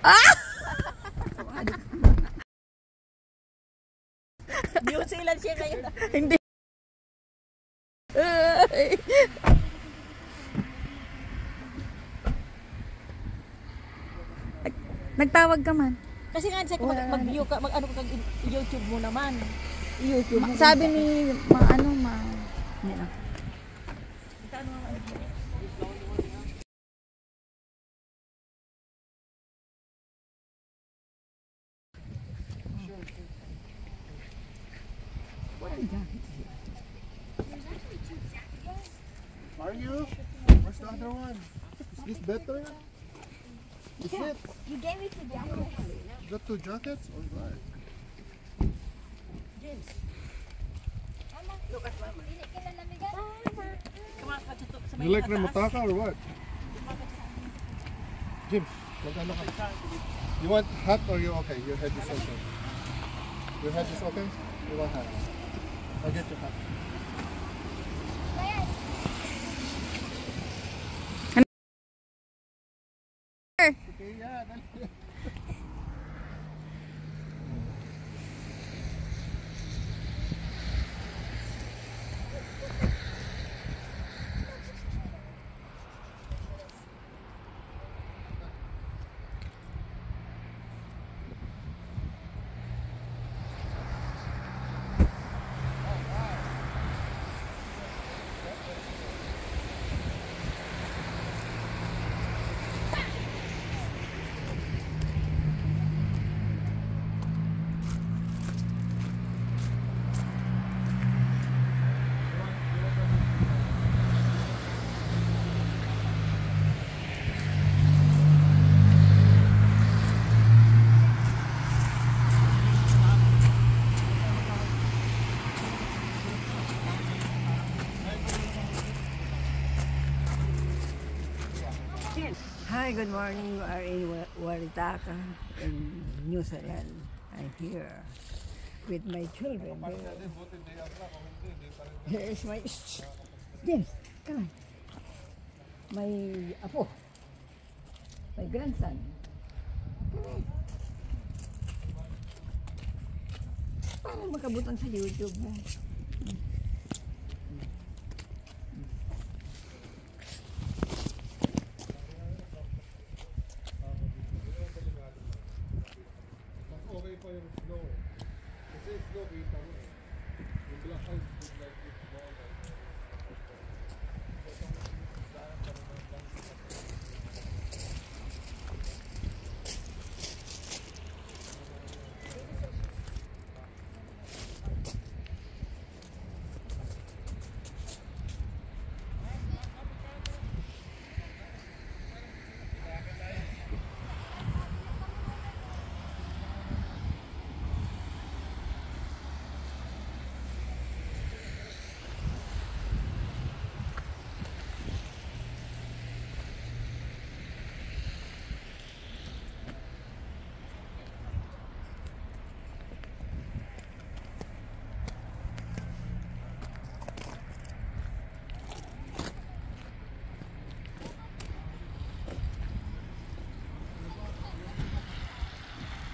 Ah! New Zealand siya ngayon. Hindi. Nagtawag ka man. Kasi nga sa mag-view ka, mag-ano ka YouTube mo naman. YouTube mo. Sabi ni hindi na. Are you? Where's the other one? Is this better? Is it? You gave me two jackets. Got two jackets? Alright. James. Mama, Look at mama. dili ka lalamigan. You like Ramotaka or what? James, magkano ka? You want hot or you okay? Your head is okay. Your head is okay? You want hot? I'll get you hot. Okay, yeah. Hi, good morning. We are in Waritaka in New Zealand. I'm here with my children. Here is my James, come on. My apo, my grandson. Parang makabutang sa YouTube mo. Okay pa yung snow eh. Kasi snow kita mo eh. Yung black out is like it's small.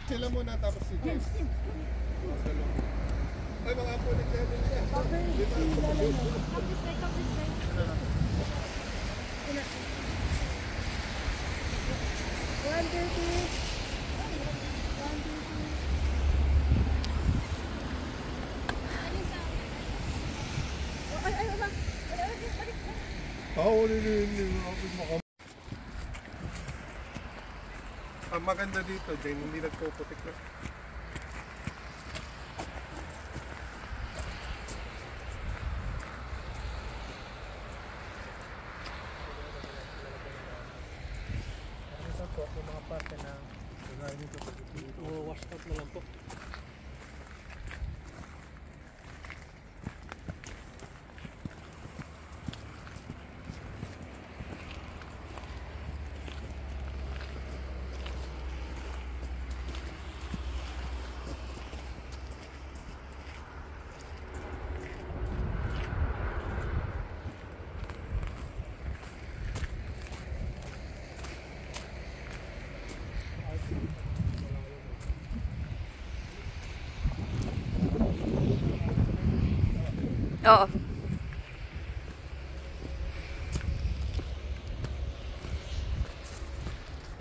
Sila muna tapos si James. Ay, mga apo ni Kevin yan. Come this way, come this way. One, two, three. One, two, three. Ang maganda dito, Jane, hindi nagpuputik na. Ito po, yung mga parte na wash out na lang po. Oo.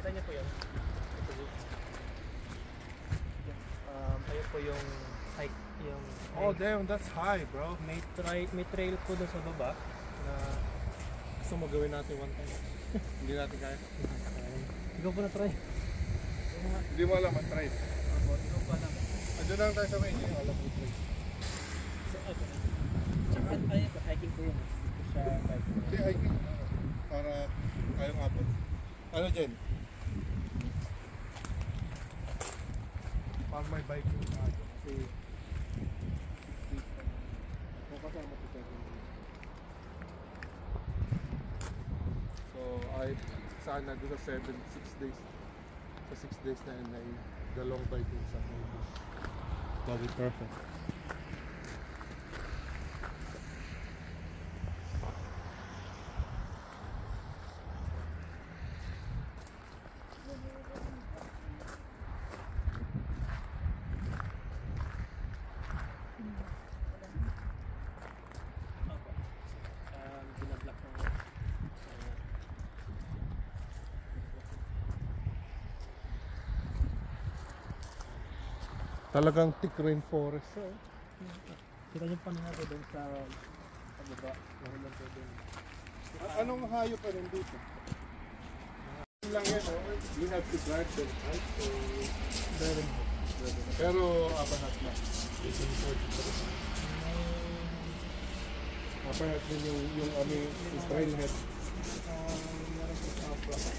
Kita niyo po yan. Ito po. Ayun po yung hike, yung Oh damn, that's high, bro. may trail po doon sa baba na gusto mo gawin natin one time. Hindi natin kaya. Ikaw po na try. Hindi mo alam ang try. Ikaw po alam. Andun lang tayo sa may hindi alam ang try. Tsaka ayun po, hiking po yun. Dito sa bike. Hindi, hiking. Para kayong abot. Ano dyan? Para may biking na ako. Kasi 6 days pa. Kung kasama ko tayo. So, ay sana doon sa 6 days. Sa 6 days na yun ay dalawang biking sa may bush. That'll be perfect. Binablock ng Talagang thick rainforest. Eh. kita niyo pa nga po doon sa baba. Meron lang po doon. Anong hayop pa rin dito? Lang yan, oh. You have to drive them, right? So, pero abanat na. Abanat din yung aming trailhead. Meron po sa